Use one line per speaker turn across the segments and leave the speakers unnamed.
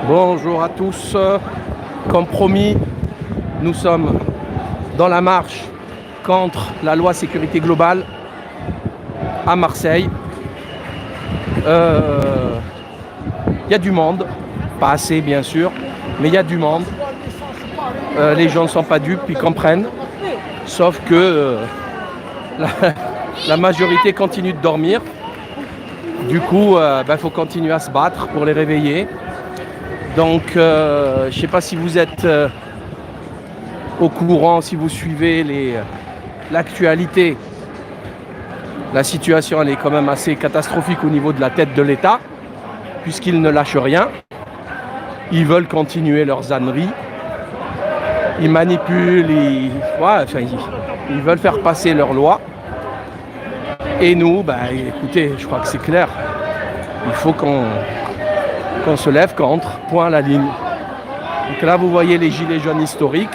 Bonjour à tous. Comme promis, nous sommes dans la marche contre la loi sécurité globale à Marseille. Il y a du monde, pas assez bien sûr, mais il y a du monde. Les gens ne sont pas dupes, ils comprennent. Sauf que la majorité continue de dormir. Du coup, faut continuer à se battre pour les réveiller. Donc, je ne sais pas si vous êtes au courant, si vous suivez l'actualité. La situation, elle est quand même assez catastrophique au niveau de la tête de l'État, puisqu'ils ne lâchent rien. Ils veulent continuer leurs âneries. Ils manipulent, ils veulent faire passer leurs lois. Et nous, écoutez, je crois que c'est clair. Il faut qu'on se lève contre, point à la ligne. Donc là, vous voyez les gilets jaunes historiques.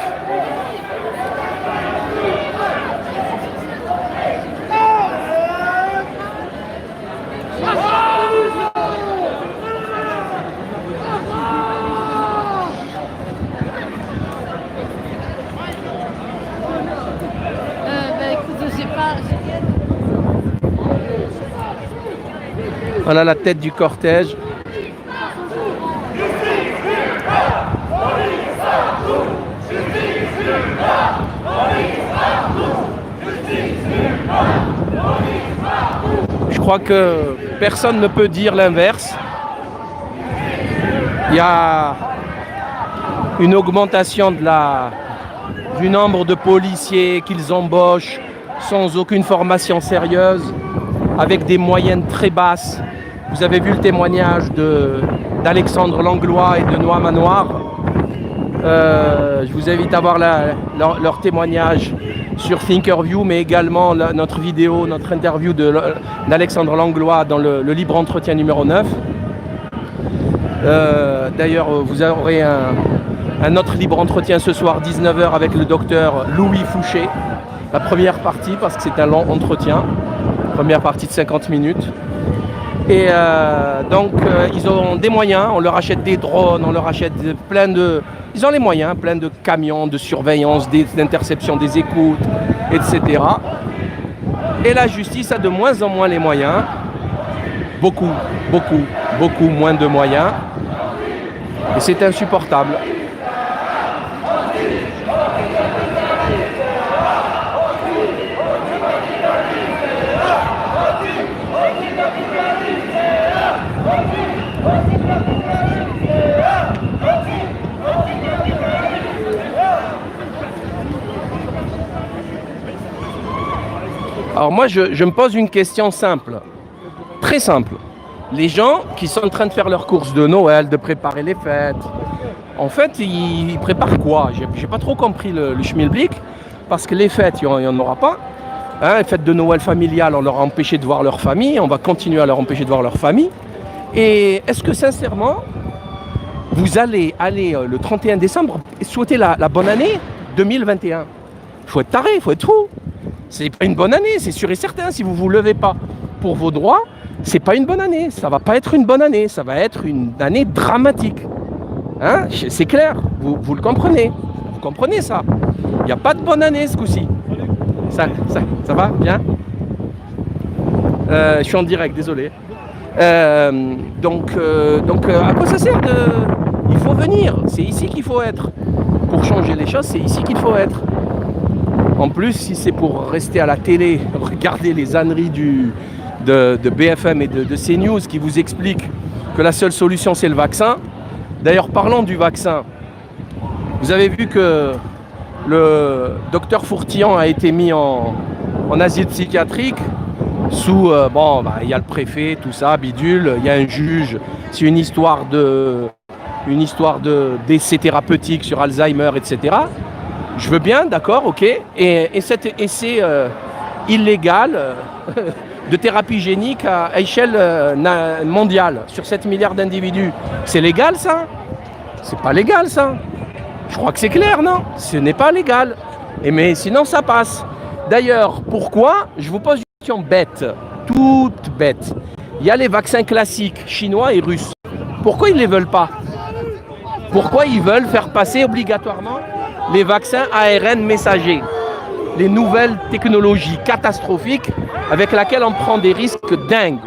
Voilà la tête du cortège. Je crois que personne ne peut dire l'inverse. Il y a une augmentation du nombre de policiers qu'ils embauchent sans aucune formation sérieuse, avec des moyennes très basses. Vous avez vu le témoignage d'Alexandre Langlois et de Noam Manoir. Je vous invite à voir leur témoignage sur Thinkerview, mais également notre interview d'Alexandre Langlois dans le libre entretien numéro 9. D'ailleurs, vous aurez un autre libre entretien ce soir 19h avec le docteur Louis Fouché. La première partie, parce que c'est un long entretien. Première partie de 50 minutes. Et donc, ils ont des moyens. On leur achète des drones, on leur achète Ils ont les moyens, plein de camions, de surveillance, d'interception des écoutes, etc. Et la justice a de moins en moins les moyens. Beaucoup moins de moyens. Et c'est insupportable. Alors moi, je me pose une question simple, très simple. Les gens qui sont en train de faire leurs courses de Noël, de préparer les fêtes, en fait, ils préparent quoi? J'ai pas trop compris le schmilblick, parce que les fêtes, il n'y en aura pas. Les fêtes de Noël familiales, on leur a empêché de voir leur famille, on va continuer à leur empêcher de voir leur famille. Et est-ce que sincèrement, vous allez aller le 31 décembre souhaiter la bonne année 2021? Il faut être taré, il faut être fou. C'est pas une bonne année, c'est sûr et certain. Si vous ne vous levez pas pour vos droits, c'est pas une bonne année. Ça va pas être une bonne année, ça va être une année dramatique. C'est clair, vous le comprenez. Vous comprenez ça? Il n'y a pas de bonne année ce coup-ci. Ça va bien? Je suis en direct, désolé. Donc, à quoi ça sert Il faut venir, c'est ici qu'il faut être. Pour changer les choses, c'est ici qu'il faut être. En plus, si c'est pour rester à la télé, regarder les âneries de BFM et de CNews qui vous expliquent que la seule solution c'est le vaccin. D'ailleurs, parlons du vaccin. Vous avez vu que le docteur Fourtillan a été mis en asile psychiatrique sous... il y a le préfet, tout ça, bidule, il y a un juge. C'est une histoire d'essai thérapeutique sur Alzheimer, etc. Je veux bien, d'accord, ok. Et cet essai illégal de thérapie génique à échelle mondiale, sur 7 milliards d'individus, c'est légal ça? C'est pas légal ça. Je crois que c'est clair, non? Ce n'est pas légal. Mais sinon ça passe. D'ailleurs, pourquoi? Je vous pose une question bête, bête. Il y a les vaccins classiques, chinois et russes. Pourquoi ils ne les veulent pas? Pourquoi ils veulent faire passer obligatoirement les vaccins ARN messagers, les nouvelles technologies catastrophiques avec lesquelles on prend des risques dingues?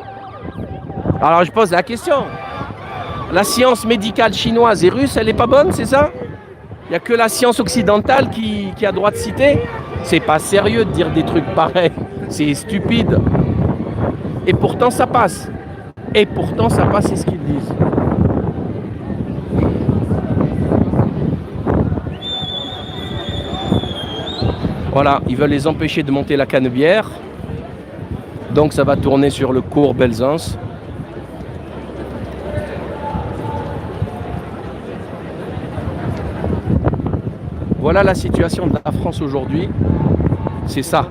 Alors je pose la question. La science médicale chinoise et russe, elle n'est pas bonne, c'est ça? Il n'y a que la science occidentale qui a droit de citer? C'est pas sérieux de dire des trucs pareils. C'est stupide. Et pourtant ça passe. Et pourtant ça passe, c'est ce qu'ils disent. Voilà, ils veulent les empêcher de monter la Canebière. Donc ça va tourner sur le cours Belzance. Voilà la situation de la France aujourd'hui. C'est ça.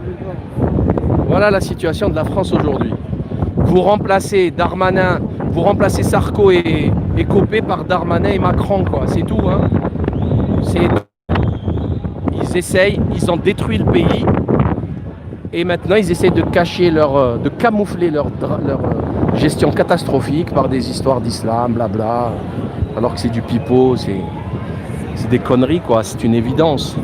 Voilà la situation de la France aujourd'hui. Vous remplacez Darmanin, vous remplacez Sarko et Copé par Darmanin et Macron, quoi. C'est tout, hein. Ils essayent, ils ont détruit le pays. Et maintenant, ils essayent de cacher de camoufler leur gestion catastrophique par des histoires d'islam, blabla. Alors que c'est du pipeau, c'est des conneries, quoi. C'est une évidence.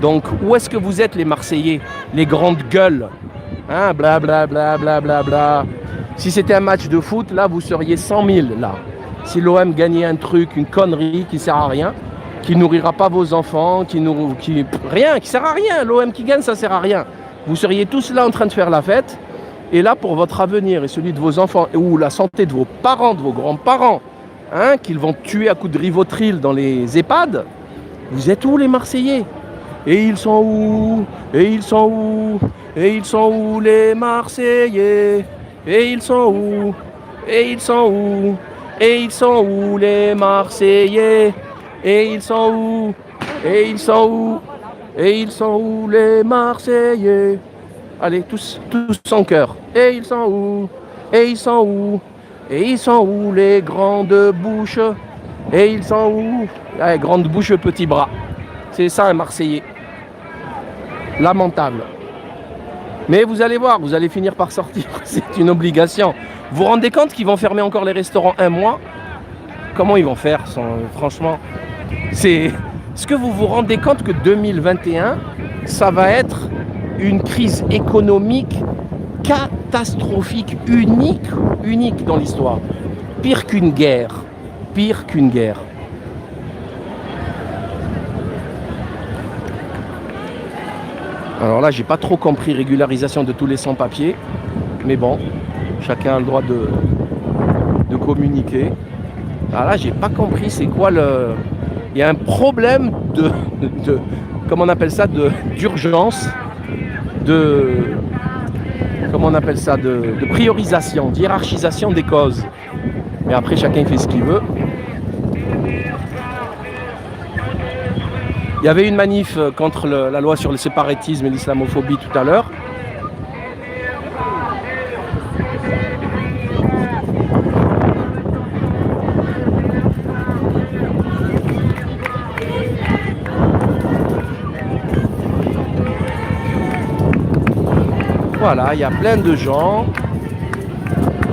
Donc, où est-ce que vous êtes, les Marseillais? Les grandes gueules, hein, blablabla, blablabla. Si c'était un match de foot, là, vous seriez 100 000, là. Si l'OM gagnait un truc, une connerie qui sert à rien, qui nourrira pas vos enfants, rien, qui sert à rien. L'OM qui gagne, ça sert à rien. Vous seriez tous là en train de faire la fête. Et là, pour votre avenir et celui de vos enfants, ou la santé de vos parents, de vos grands-parents, hein, qu'ils vont tuer à coups de Rivotril dans les EHPAD, vous êtes où, les Marseillais? Et ils sont où? Et ils sont où? Et ils sont où, les Marseillais? Et ils sont où? Et ils sont où? Et ils sont où, les Marseillais? Et ils sont où? Et ils sont où? Et ils sont où, les Marseillais? Allez, tous en chœur. Et ils sont où? Et ils sont où? Et ils sont où, les grandes bouches? Et ils sont où? Allez, grande bouche, petit bras. C'est ça, un Marseillais. Lamentable. Mais vous allez voir, vous allez finir par sortir. C'est une obligation. Vous vous rendez compte qu'ils vont fermer encore les restaurants un mois? Comment ils vont faire franchement, est-ce que vous vous rendez compte que 2021, ça va être une crise économique catastrophique, unique dans l'histoire. Pire qu'une guerre. Pire qu'une guerre. Alors là, j'ai pas trop compris régularisation de tous les sans-papiers. Mais bon, chacun a le droit de communiquer. Alors là, j'ai pas compris c'est quoi le... Il y a un problème de comment on appelle ça, d'urgence, comment on appelle ça, de priorisation, d'hiérarchisation des causes. Mais après, chacun fait ce qu'il veut. Il y avait une manif contre la loi sur le séparatisme et l'islamophobie tout à l'heure. Voilà, il y a plein de gens.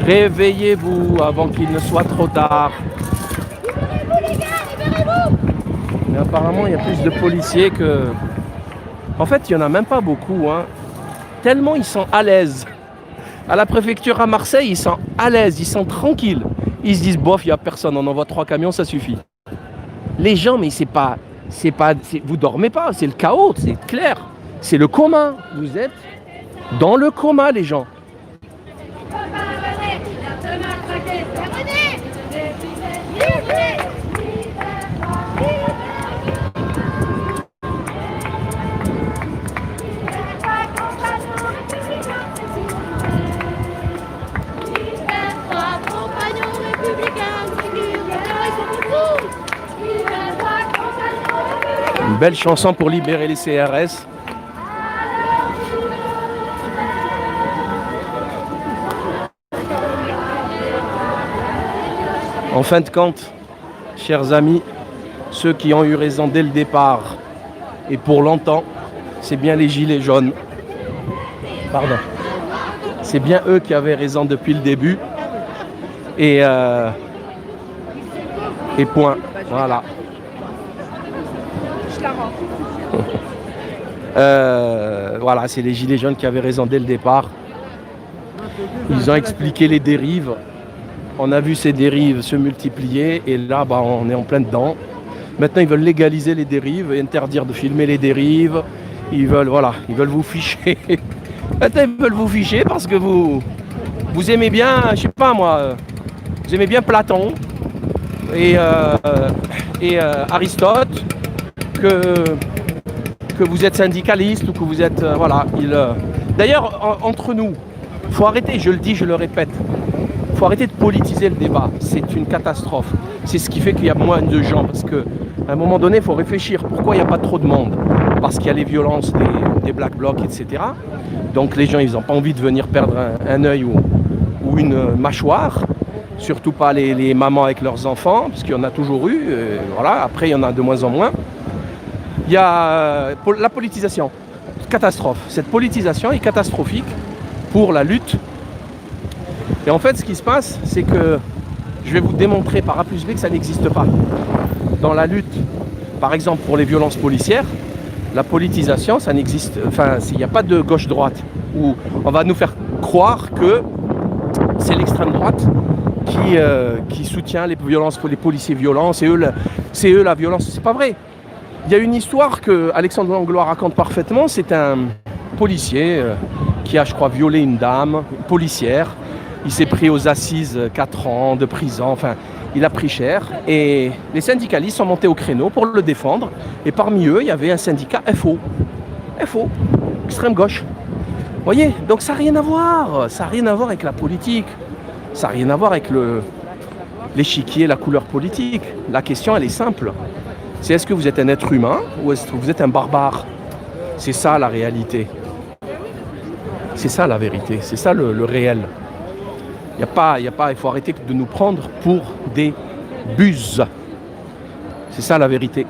Réveillez-vous avant qu'il ne soit trop tard. Mais apparemment, il y a plus de policiers que... En fait, il n'y en a même pas beaucoup, hein. Tellement ils sont à l'aise. À la préfecture à Marseille, ils sont à l'aise, ils sont tranquilles. Ils se disent, bof, il n'y a personne, on envoie 3 camions, ça suffit. Les gens, mais vous dormez pas, c'est le chaos, c'est clair. C'est le coma. Vous êtes dans le coma, les gens. Une belle chanson pour libérer les CRS. En fin de compte, chers amis, ceux qui ont eu raison dès le départ et pour longtemps, c'est bien les gilets jaunes. Pardon. C'est bien eux qui avaient raison depuis le début. Et point. Voilà.
Je la rends.
Voilà, c'est les Gilets jaunes qui avaient raison dès le départ. Ils ont expliqué les dérives. On a vu ces dérives se multiplier et là, bah, on est en plein dedans. Maintenant, ils veulent légaliser les dérives et interdire de filmer les dérives. Ils veulent, voilà, ils veulent vous ficher. Maintenant, ils veulent vous ficher parce que vous aimez bien, je sais pas moi, vous aimez bien Platon et Aristote, que vous êtes syndicaliste ou que vous êtes, voilà. D'ailleurs, entre nous, faut arrêter, je le dis, je le répète, faut arrêter de politiser le débat. C'est une catastrophe. C'est ce qui fait qu'il y a moins de gens. Parce qu'à un moment donné, il faut réfléchir. Pourquoi il n'y a pas trop de monde? Parce qu'il y a les violences des Black Blocs, etc. Donc les gens, ils n'ont pas envie de venir perdre un œil ou une mâchoire. Surtout pas les mamans avec leurs enfants, parce qu'il y en a toujours eu. Voilà. Après, il y en a de moins en moins. Il y a la politisation. Catastrophe. Cette politisation est catastrophique pour la lutte. Et en fait, ce qui se passe, c'est que je vais vous démontrer par A plus B que ça n'existe pas. Dans la lutte, par exemple, pour les violences policières, la politisation, ça n'existe. Enfin, il n'y a pas de gauche-droite où on va nous faire croire que c'est l'extrême droite qui soutient les violences, les policiers violents, c'est eux la violence. C'est pas vrai. Il y a une histoire que Alexandre Langlois raconte parfaitement. C'est un policier qui a, je crois, violé une dame, une policière. Il s'est pris aux assises 4 ans de prison, enfin, il a pris cher. Et les syndicalistes sont montés au créneau pour le défendre. Et parmi eux, il y avait un syndicat FO. FO, extrême gauche. Vous voyez, donc ça n'a rien à voir. Ça n'a rien à voir avec la politique. Ça n'a rien à voir avec l'échiquier, la couleur politique. La question, elle est simple. C'est est-ce que vous êtes un être humain ou est-ce que vous êtes un barbare? C'est ça la réalité. C'est ça la vérité. C'est ça le réel. Il faut arrêter de nous prendre pour des buses. C'est ça la vérité.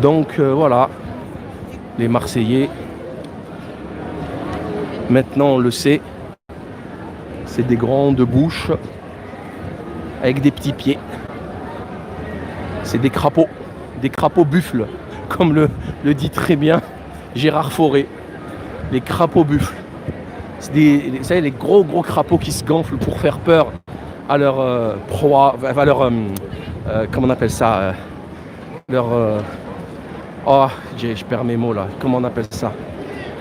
Donc voilà, les Marseillais, maintenant on le sait, c'est des grandes bouches avec des petits pieds. C'est des crapauds buffles, comme le dit très bien Gérard Fauré. Les crapauds buffles. C'est vous savez, les gros crapauds qui se gonflent pour faire peur à leur proie, à leur, comment on appelle ça, oh, je perds mes mots là, comment on appelle ça?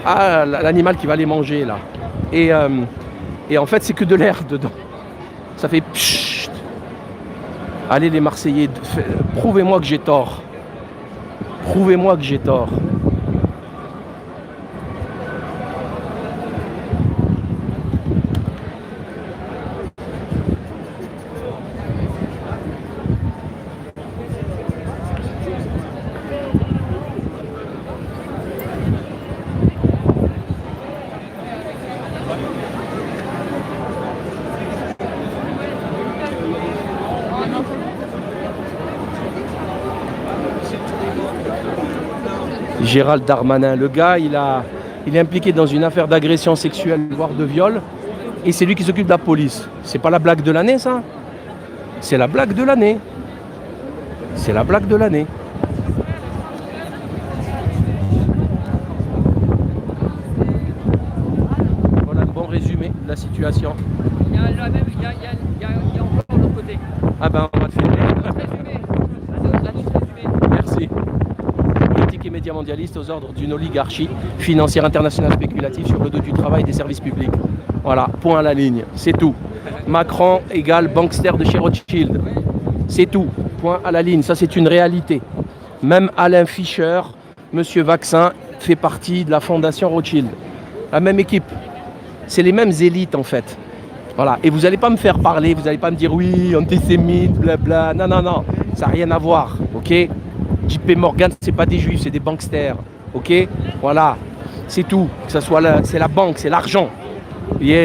Ah, l'animal qui va les manger là. Et en fait, c'est que de l'air dedans. Ça fait pchit. Allez les Marseillais, prouvez-moi que j'ai tort. Prouvez-moi que j'ai tort. Gérald Darmanin, le gars, il est impliqué dans une affaire d'agression sexuelle, voire de viol, et c'est lui qui s'occupe de la police. C'est pas la blague de l'année, ça? C'est la blague de l'année. C'est la blague de l'année. Voilà un bon résumé de la situation.
Il y a encore l'autre côté.
Ah ben, on va te filmer. Merci. Politique et médias mondialistes aux ordres d'une oligarchie financière internationale spéculative sur le dos du travail et des services publics. Voilà, point à la ligne, c'est tout. Macron égale bankster de chez Rothschild. C'est tout, point à la ligne, ça c'est une réalité. Même Alain Fischer, Monsieur Vaccin, fait partie de la fondation Rothschild. La même équipe. C'est les mêmes élites en fait. Voilà, et vous n'allez pas me faire parler, vous n'allez pas me dire oui, antisémite, blabla. Non, non, non, ça n'a rien à voir, ok? JP Morgan, c'est pas des juifs, c'est des banksters, ok? Voilà, c'est tout. Que ça soit c'est la banque, c'est l'argent. Il y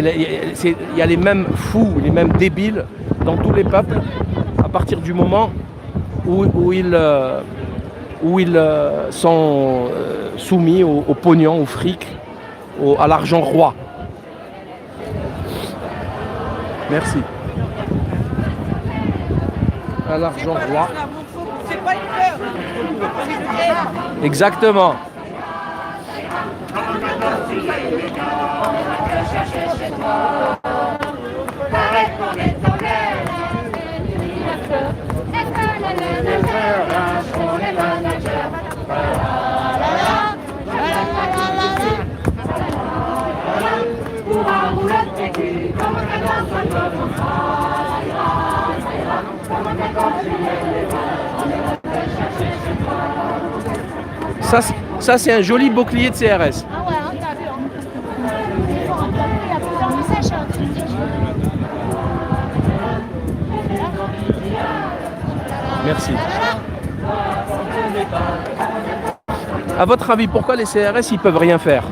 a les mêmes fous, les mêmes débiles dans tous les peuples à partir du moment où ils sont soumis au pognon, au fric, à l'argent roi. Merci. Un argent roi.
C'est pas une peur. C'est une haine.
Exactement. Ça c'est un joli bouclier de CRS.
Ah ouais, hein, t'as vu, hein. Il faut rentrer, il y a plusieurs messages, hein, tu me dis.
Merci. À votre avis, pourquoi les CRS ils peuvent rien faire?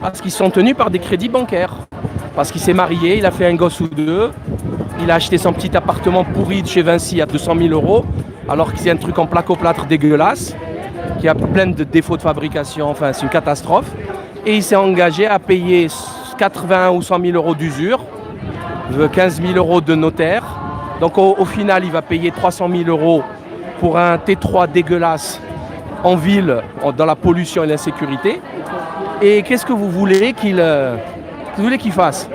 Parce qu'ils sont tenus par des crédits bancaires. Parce qu'il s'est marié, il a fait un gosse ou deux, il a acheté son petit appartement pourri de chez Vinci à 200 000 €, alors qu'il y a un truc en placo-plâtre dégueulasse, qui a plein de défauts de fabrication, enfin c'est une catastrophe. Et il s'est engagé à payer 80 ou 100 000 € d'usure, 15 000 € de notaire. Donc au final, il va payer 300 000 € pour un T3 dégueulasse en ville, dans la pollution et l'insécurité. Et qu'est-ce que vous voulez qu'il fasse?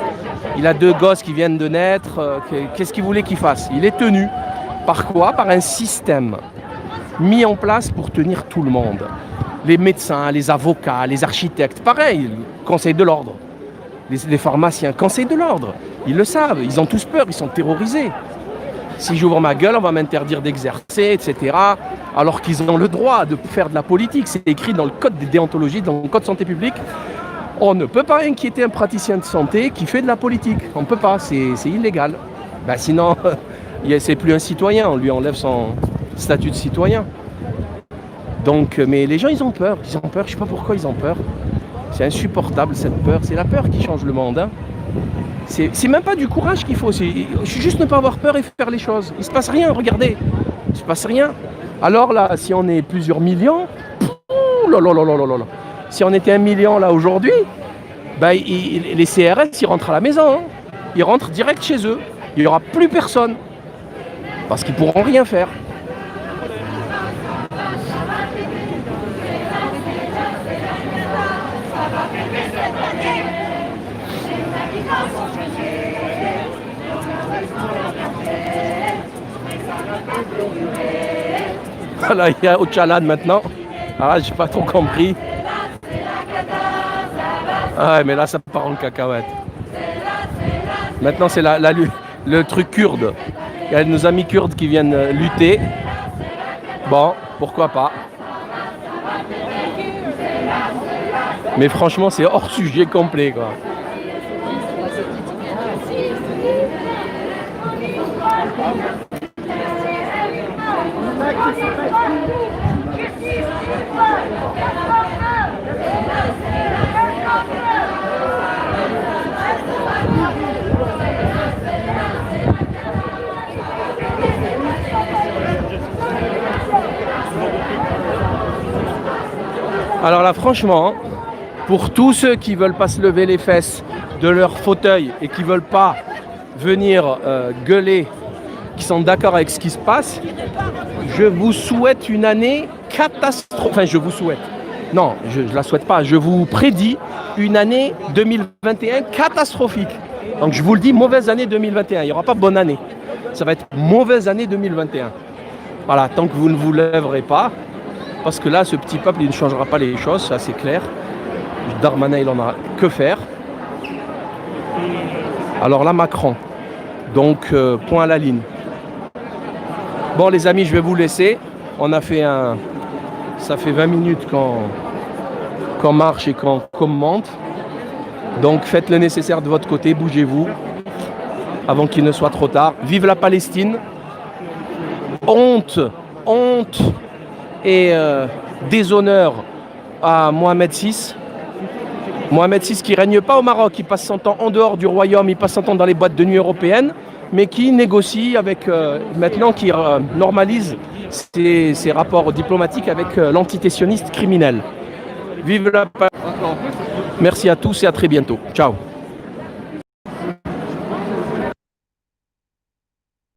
Il a 2 gosses qui viennent de naître. Qu'est-ce qu'il voulait qu'il fasse? Il est tenu. Par quoi? Par un système mis en place pour tenir tout le monde. Les médecins, les avocats, les architectes, pareil, le conseil de l'ordre. Les pharmaciens, conseil de l'ordre. Ils le savent, ils ont tous peur, ils sont terrorisés. Si j'ouvre ma gueule, on va m'interdire d'exercer, etc. Alors qu'ils ont le droit de faire de la politique. C'est écrit dans le code des déontologies, dans le code de santé publique. On ne peut pas inquiéter un praticien de santé qui fait de la politique. On ne peut pas, c'est illégal. Ben sinon, c'est plus un citoyen, on lui enlève son statut de citoyen. Donc, mais les gens, ils ont peur, je ne sais pas pourquoi ils ont peur. C'est insupportable cette peur, c'est la peur qui change le monde. Hein. C'est même pas du courage qu'il faut, c'est juste ne pas avoir peur et faire les choses. Il ne se passe rien, regardez, il ne se passe rien. Alors là, si on est plusieurs millions, si on était 1 million là aujourd'hui, ben, les CRS, ils rentrent à la maison, hein. Ils rentrent direct chez eux. Il n'y aura plus personne, parce qu'ils ne pourront rien faire. Voilà, il y a Ocalan maintenant. Ah, j'ai pas trop compris. Ah, mais là, ça part en cacahuète. Maintenant, c'est le truc kurde. Il y a nos amis kurdes qui viennent lutter. Bon, pourquoi pas. Mais franchement, c'est hors sujet complet, quoi. Alors là, franchement, pour tous ceux qui ne veulent pas se lever les fesses de leur fauteuil et qui ne veulent pas venir gueuler, qui sont d'accord avec ce qui se passe, je vous souhaite une année catastrophique. Enfin, je vous souhaite. Non, je ne la souhaite pas. Je vous prédis une année 2021 catastrophique. Donc je vous le dis, mauvaise année 2021. Il n'y aura pas bonne année. Ça va être mauvaise année 2021. Voilà, tant que vous ne vous lèverez pas. Parce que là, ce petit peuple, il ne changera pas les choses, ça c'est clair. Darmanin, il en a que faire. Alors là, Macron. Donc, point à la ligne. Bon, les amis, je vais vous laisser. On a fait ça fait 20 minutes qu'on marche et qu'on commente. Donc, faites le nécessaire de votre côté, bougez-vous. Avant qu'il ne soit trop tard. Vive la Palestine. Honte et déshonneur à Mohamed VI. Mohamed VI qui ne règne pas au Maroc, il passe son temps en dehors du royaume, il passe son temps dans les boîtes de nuit européennes, mais qui négocie avec, maintenant qui normalise ses rapports diplomatiques avec l'entité sioniste criminelle. Vive la paix. Merci à tous et à très bientôt. Ciao.